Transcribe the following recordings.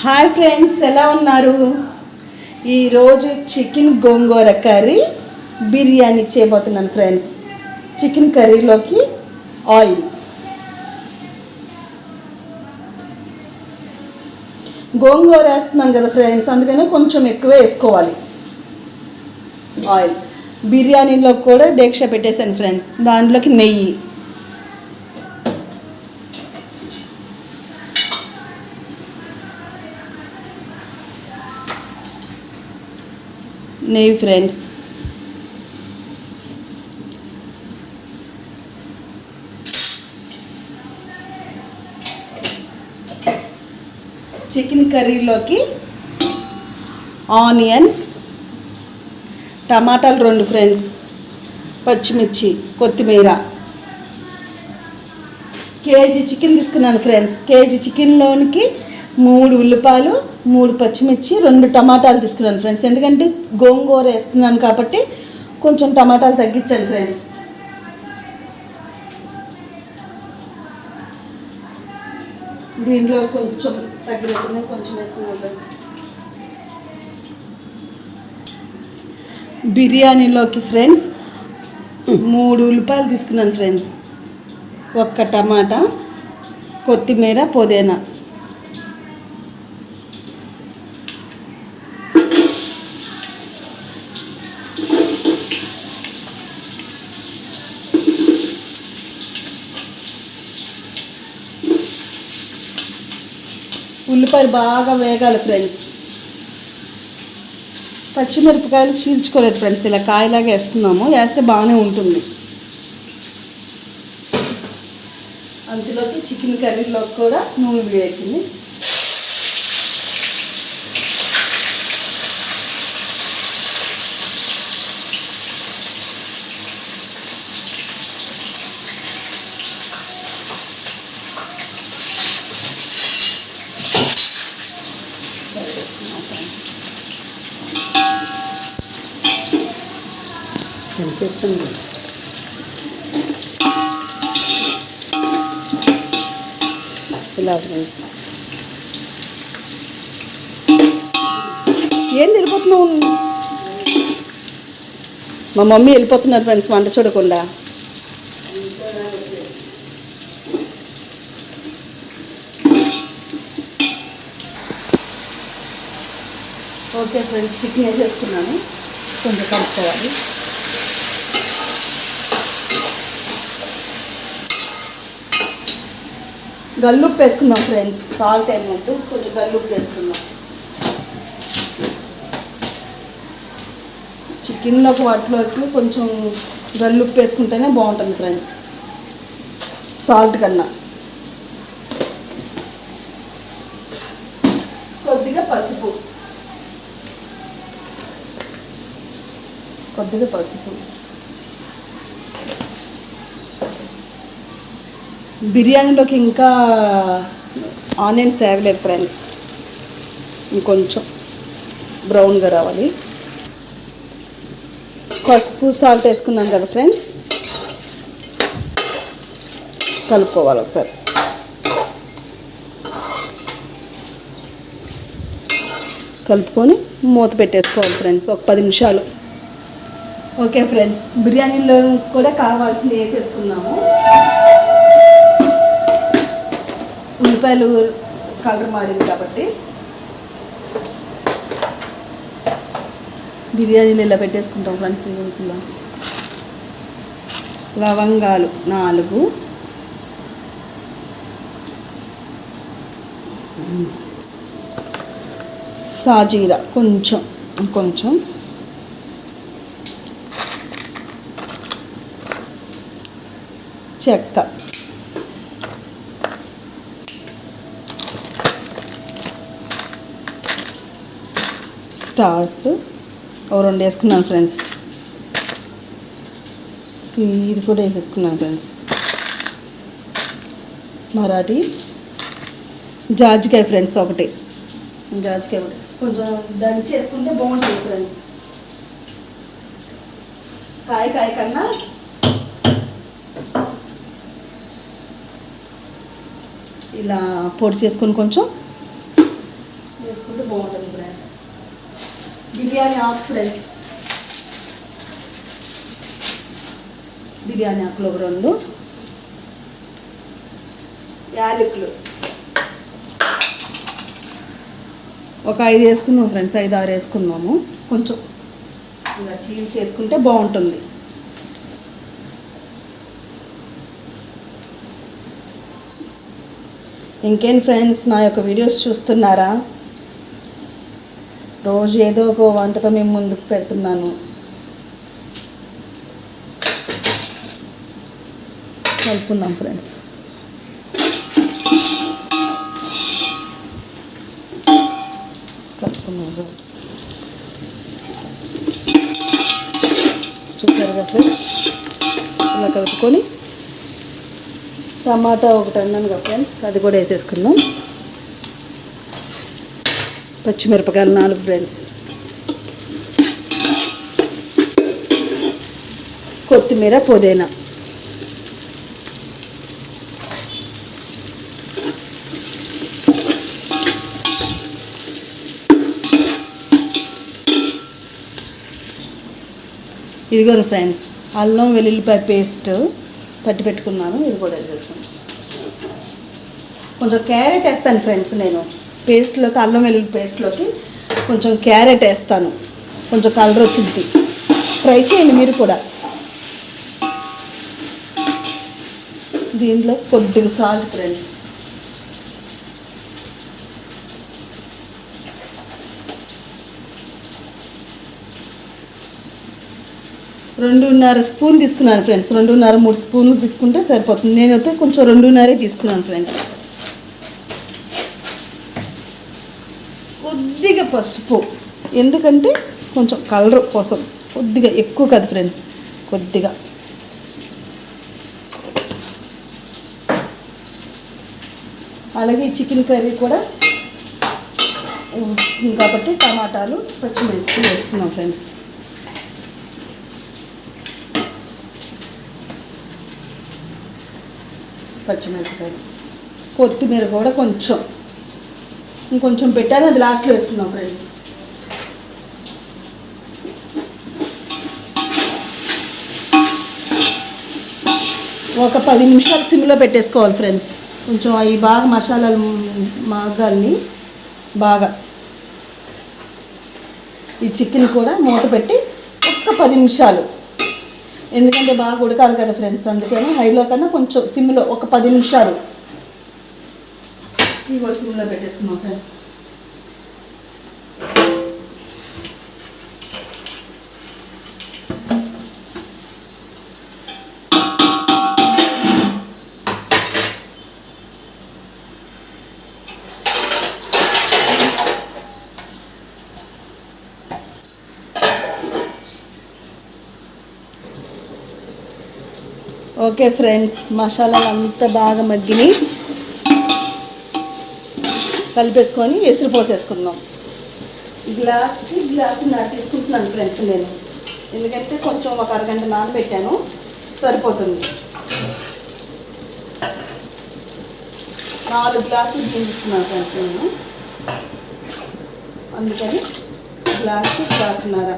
Hi friends, ఎలా ఉన్నారు? ఈరోజు చికెన్ గోంగూర కర్రీ బిర్యానీ చేయబోతున్నాను ఫ్రెండ్స్. చికెన్ కర్రీలోకి ఆయిల్, గోంగూర వేస్తున్నాను కదా ఫ్రెండ్స్, అందుకని కొంచెం ఎక్కువ వేసుకోవాలి ఆయిల్. బిర్యానీలో కూడా డేక్షా పెట్టేశాను ఫ్రెండ్స్. దాంట్లోకి నెయ్యి, ఫ్రెండ్స్. చికెన్ కర్రీలోకి ఆనియన్స్, టమాటాలు 2 ఫ్రెండ్స్, పచ్చిమిర్చి, కొత్తిమీర. కేజీ చికెన్ తీసుకున్నాను ఫ్రెండ్స్. కేజీ చికెన్లోనికి 3 ఉల్లిపాయలు, 3 పచ్చిమిర్చి, 2 టమాటాలు తీసుకున్నాను ఫ్రెండ్స్. ఎందుకంటే గోంగూర వేస్తున్నాను కాబట్టి కొంచెం టమాటాలు తగ్గించాను ఫ్రెండ్స్. దీంట్లో కొంచెం తగ్గినట్టుగా కొంచెం వేసుకున్నాను ఫ్రెండ్స్. బిర్యానీలోకి ఫ్రెండ్స్ 3 ఉల్లిపాయలు తీసుకున్నాను ఫ్రెండ్స్, 1 టమాటా, కొత్తిమీర, పుదీనా. ఉల్లిపాయలు బాగా వేగాలి ఫ్రెండ్స్. పచ్చిమిరపకాయలు చీల్చుకోలేదు ఫ్రెండ్స్, ఇలా కాయలాగా వేస్తున్నాము. వేస్తే బాగానే ఉంటుంది. అందులోకి చికెన్ కర్రీలోకి కూడా నూనె వేసింది. కనిపిస్తుంది. ఇలా ఫ్రెండ్స్. ఏం వెళ్ళిపోతున్నావు? మా మమ్మీ వెళ్ళిపోతున్నారు ఫ్రెండ్స్ వంట చూడకుండా. ఓకే ఫ్రెండ్స్, చికెన్ వేసేసుకున్నాను. కొంచెం కలుపుకోవాలి. గల్లుప్పు వేసుకుందాం ఫ్రెండ్స్. సాల్ట్ అయినట్టు కొంచెం గల్లుప్పు వేసుకుందాం. చికెన్లోకి వాటిలోకి కొంచెం గల్లుప్పు వేసుకుంటేనే బాగుంటుంది ఫ్రెండ్స్, సాల్ట్ కన్నా. కొద్దిగా పసుపు, బిర్యానీలోకి ఇంకా ఆనియన్స్ వేయలేదు ఫ్రెండ్స్, ఇంకొంచెం బ్రౌన్గా రావాలి. పసుపు, సాల్ట్ వేసుకున్నాం కదా ఫ్రెండ్స్, కలుపుకోవాలి ఒకసారి. కలుపుకొని మూత పెట్టేసుకోవాలి ఫ్రెండ్స్ ఒక 10 నిమిషాలు. ఓకే ఫ్రెండ్స్, బిర్యానీలో కూడా కావాల్సినవి వేసేసుకున్నాము. ఉల్లిపాయలు కలర్ మారింది కాబట్టి బిర్యానీలు ఇలా పెట్టేసుకుంటాం ఫ్రెండ్స్. ఇలా లవంగాలు 4, సాజీరా కొంచెం, చెక్క, స్టార్స్ 2 వేసుకున్నాను ఫ్రెండ్స్. ఇది కూడా వేసేసుకున్నాను ఫ్రెండ్స్. మరాఠీ జాజికాయ ఫ్రెండ్స్, జాజికాయ కొంచెం దంచి చేసుకుంటే బాగుంటుంది ఫ్రెండ్స్. కాయ కన్నా ఇలా పొడి చేసుకొని కొంచెం వేసుకుంటే బాగుంటుంది ఫ్రెండ్స్. బిర్యానీ ఆకు ఫ్రెండ్స్, బిర్యానీ ఆకులు ఒక 2, యాలకులు ఒక 5 వేసుకుందాం ఫ్రెండ్స్, 5, 6 వేసుకుందాము. కొంచెం ఇలా చీల్ చేసుకుంటే బాగుంటుంది. ఇంకేం ఫ్రెండ్స్, నా యొక్క వీడియోస్ చూస్తున్నారా? రోజు ఏదో ఒక వంటతో మేము ముందుకు పెడుతున్నాను. కలుపుకుందాం ఫ్రెండ్స్. కలుపుకుందాం ఫ్రెండ్స్. చూసారుగా ఫ్రెండ్స్, ఇలా కలుపుకొని టమాటా ఒకటి అన్నాను కదా ఫ్రెండ్స్, అది కూడా వేసేసుకుందాం. పచ్చిమిరపకాయలు 4 ఫ్రెండ్స్, కొత్తిమీర, పుదీనా. ఇదిగోరు ఫ్రెండ్స్, అల్లం వెల్లుల్లిపాయ పేస్ట్ పట్టి పెట్టుకున్నాను, ఇది కూడా వేసేస్తాను. కొంచెం క్యారెట్ వేస్తాను ఫ్రెండ్స్, నేను పేస్ట్లోకి, అల్లం వెల్లుల్లి పేస్ట్లోకి కొంచెం క్యారెట్ వేస్తాను, కొంచెం కలర్ వచ్చింది. ట్రై చేయండి మీరు కూడా. దీంట్లో కొద్దిగా సాల్ట్ ఫ్రెండ్స్, రెండున్నర స్పూన్ తీసుకున్నాను ఫ్రెండ్స్. 2.5, 3 స్పూన్లు తీసుకుంటే సరిపోతుంది. నేనైతే కొంచెం 2.5 తీసుకున్నాను ఫ్రెండ్స్. కొద్దిగా పసుపు, ఎందుకంటే కొంచెం కలర్ కోసం, కొద్దిగా, ఎక్కువ కాదు ఫ్రెండ్స్, కొద్దిగా. అలాగే చికెన్ కర్రీ కూడా కాబట్టి టమాటాలు, పచ్చిమిర్చి వేసుకున్నాం ఫ్రెండ్స్. పచ్చిమిరపకాయలు, కొత్తిమీర కూడా ఇంకొంచెం పెట్టాను, అది లాస్ట్లో వేసుకున్నాం ఫ్రెండ్స్. ఒక 10 నిమిషాలు సిమ్లో పెట్టేసుకోవాలి ఫ్రెండ్స్. కొంచెం అవి బాగా మసాలాలు మాగాల్ని బాగా. ఈ చికెన్ కూడా మూత పెట్టి ఒక్క 10 నిమిషాలు, ఎందుకంటే బాగా ఉడకాలి కదా ఫ్రెండ్స్, అందుకని హైలో కన్నా కొంచెం సిమ్లో ఒక 10 నిమిషాలు. ఇవి కూడా సిమ్లో పెట్టేసుకున్నాం ఫ్రెండ్స్. ఓకే ఫ్రెండ్స్, మసాలాలు అంతా బాగా మగ్గిని కలిపేసుకొని ఎసురు పోసేసుకుందాం. గ్లాస్కి గ్లాసున్నర తీసుకుంటున్నాను ఫ్రెండ్స్ నేను, ఎందుకంటే కొంచెం ఒక అరగంట నానబెట్టాను, సరిపోతుంది. 4 గ్లాసులు తీసుకున్నాను ఫ్రెండ్స్ నేను, అందుకని గ్లాస్కి గ్లాసున్నర.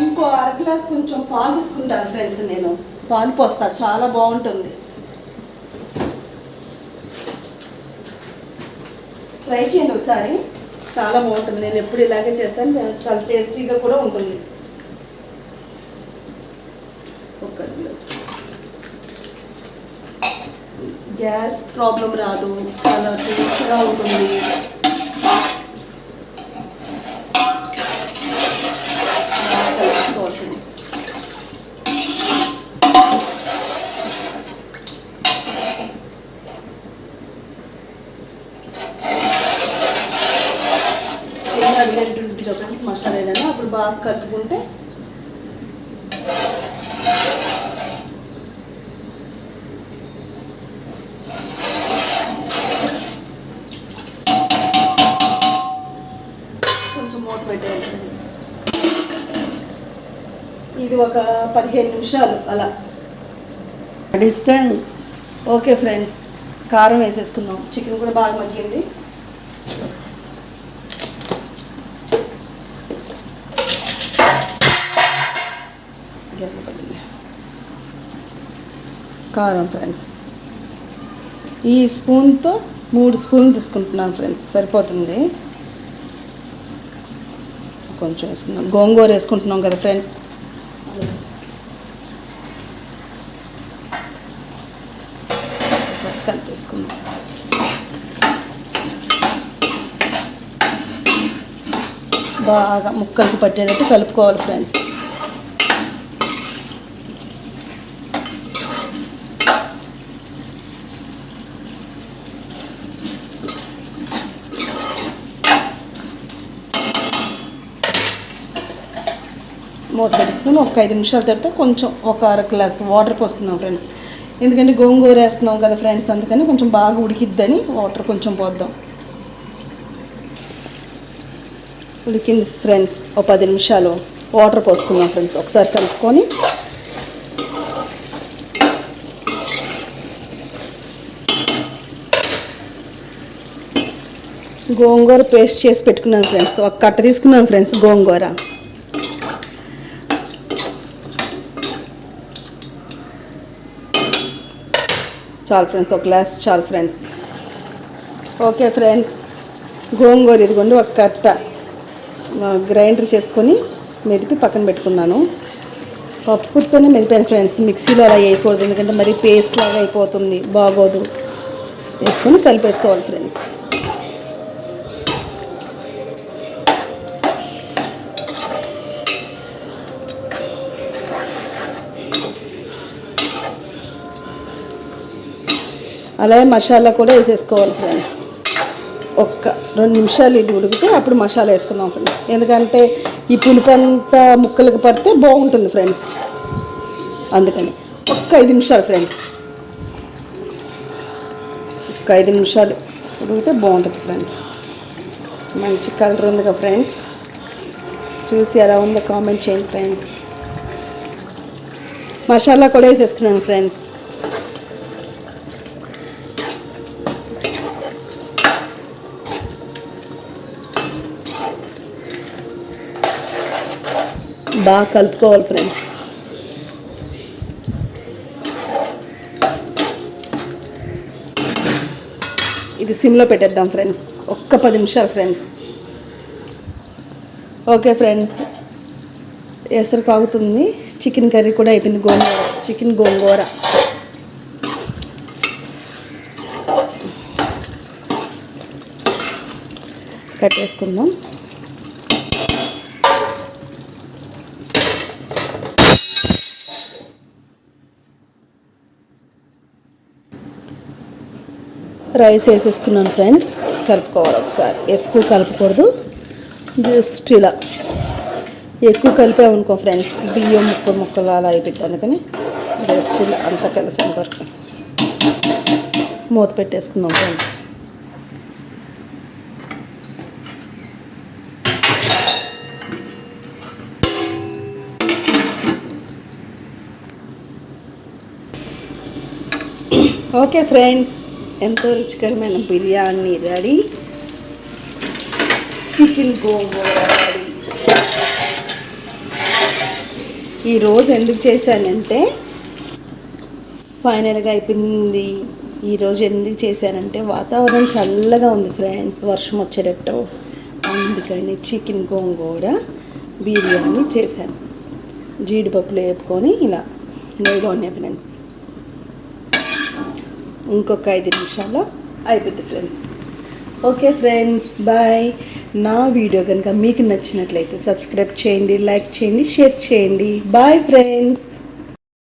ఇంకో 1/2 గ్లాస్ కొంచెం పాలు తీసుకుంటాను ఫ్రెండ్స్, నేను పాలు పోస్తాను, చాలా బాగుంటుంది. ట్రై చేయండి ఒకసారి, చాలా బాగుంటుంది. నేను ఎప్పుడు ఇలాగే చేస్తాను, చాలా టేస్టీగా కూడా ఉంటుంది. ఒక గ్లాస్, గ్యాస్ ప్రాబ్లం రాదు, చాలా టేస్ట్గా ఉంటుంది. ఫ్రెండ్స్ మసాలా ఏదైనా అప్పుడు బాగా కలుపుకుంటే ఇది ఒక 15 నిమిషాలు అలా పడిస్తే. ఓకే ఫ్రెండ్స్, కారం వేసేసుకుందాం. చికెన్ కూడా బాగా మగ్గింది. కారం ఫ్రెండ్స్ ఈ స్పూన్తో 3 స్పూన్లు తీసుకుంటున్నాను ఫ్రెండ్స్, సరిపోతుంది. కొంచెం వేసుకున్నాం, గోంగూర వేసుకుంటున్నాం కదా ఫ్రెండ్స్. కలిపేసుకుందాం. బాగా ముక్కలకు పట్టేటట్టు కలుపుకోవాలి ఫ్రెండ్స్. మూత పెట్టుకుని ఒక 5 నిమిషాల తర్వాత కొంచెం ఒక అర గ్లాస్ వాటర్ పోసుకుందాం ఫ్రెండ్స్. ఎందుకంటే గోంగూర వేస్తున్నాం కదా ఫ్రెండ్స్, అందుకని కొంచెం బాగా ఉడికిద్దని వాటర్ కొంచెం పోద్దాం. ఉడికింది ఫ్రెండ్స్, ఒక 10 నిమిషాలు వాటర్ పోసుకుందాం ఫ్రెండ్స్. ఒకసారి కలుపుకొని గోంగూర పేస్ట్ చేసి పెట్టుకున్నాను ఫ్రెండ్స్. ఒక కట్ట తీసుకున్నాను ఫ్రెండ్స్ గోంగూర. చాలు ఫ్రెండ్స్, ఒక గ్లాస్ చాలు ఫ్రెండ్స్. ఓకే ఫ్రెండ్స్, గోంగూర ఇదిగోండి ఒక కట్ట గ్రైండర్ చేసుకొని మెదిపి పక్కన పెట్టుకున్నాను. పప్పుతోనే మెదిపాను ఫ్రెండ్స్, మిక్సీలో అలా వేయకూడదు, ఎందుకంటే మరి పేస్ట్ లాగా అయిపోతుంది, బాగోదు. వేసుకొని కలిపేసుకోవాలి ఫ్రెండ్స్. అలాగే మసాలా కూడా వేసేసుకోవాలి ఫ్రెండ్స్. ఒక్క 2 నిమిషాలు ఇది ఉడికితే అప్పుడు మసాలా వేసుకుందాం ఫ్రెండ్స్. ఎందుకంటే ఈ పులుపు అంతా ముక్కలకు పడితే బాగుంటుంది ఫ్రెండ్స్, అందుకని ఒక్క 5 నిమిషాలు ఫ్రెండ్స్. ఒక 5 నిమిషాలు ఉడికితే బాగుంటుంది ఫ్రెండ్స్. మంచి కలర్ ఉంది కదా ఫ్రెండ్స్, చూసి ఎలా ఉందో కామెంట్ చేయండి ఫ్రెండ్స్. మసాలా కూడా వేసేసుకున్నాను ఫ్రెండ్స్. బాగా కలుపుకోవాలి ఫ్రెండ్స్. ఇది సిమ్లో పెట్టేద్దాం ఫ్రెండ్స్, ఒక్క 10 నిమిషాలు ఫ్రెండ్స్. ఓకే ఫ్రెండ్స్, ఎసరు కాగుతుంది. చికెన్ కర్రీ కూడా అయిపోయింది. చికెన్ గోంగూర కట్టేసుకుందాం. రైస్ వేసేసుకున్నాను ఫ్రెండ్స్. కలుపుకోవాలి ఒకసారి, ఎక్కువ కలపకూడదు, జస్ట్ ఇలా. ఎక్కువ కలిపామనుకో ఫ్రెండ్స్ బియ్యం ముక్కలు అలా అయిపోయింది, అందుకని జస్ట్ ఇలా అంతా కలిసేంత వరకు మూత పెట్టేసుకుందాం ఫ్రెండ్స్. ఓకే ఫ్రెండ్స్, ఎంతో రుచికరమైన బిర్యానీ రెడీ. చికెన్ గోంగూర రెడీ. ఈరోజు ఎందుకు చేశానంటే ఫైనల్గా అయిపోయింది. ఈరోజు ఎందుకు చేశానంటే వాతావరణం చల్లగా ఉంది ఫ్రెండ్స్, వర్షం వచ్చేటట్టు, అందుకని చికెన్ గోంగూర బిర్యానీ చేశాను. జీడిపప్పులు వేపుకొని ఇలా నెయ్యిలో ఉన్నాయి ఫ్రెండ్స్. ఇంకొక 5 నిమిషాల్లో అయిపోద్ది ఫ్రెండ్స్. Okay friends, bye. నా వీడియో కనుక మీకు నచ్చినట్లయితే సబ్స్క్రైబ్ చేయండి, లైక్ చేయండి, షేర్ చేయండి. Bye friends.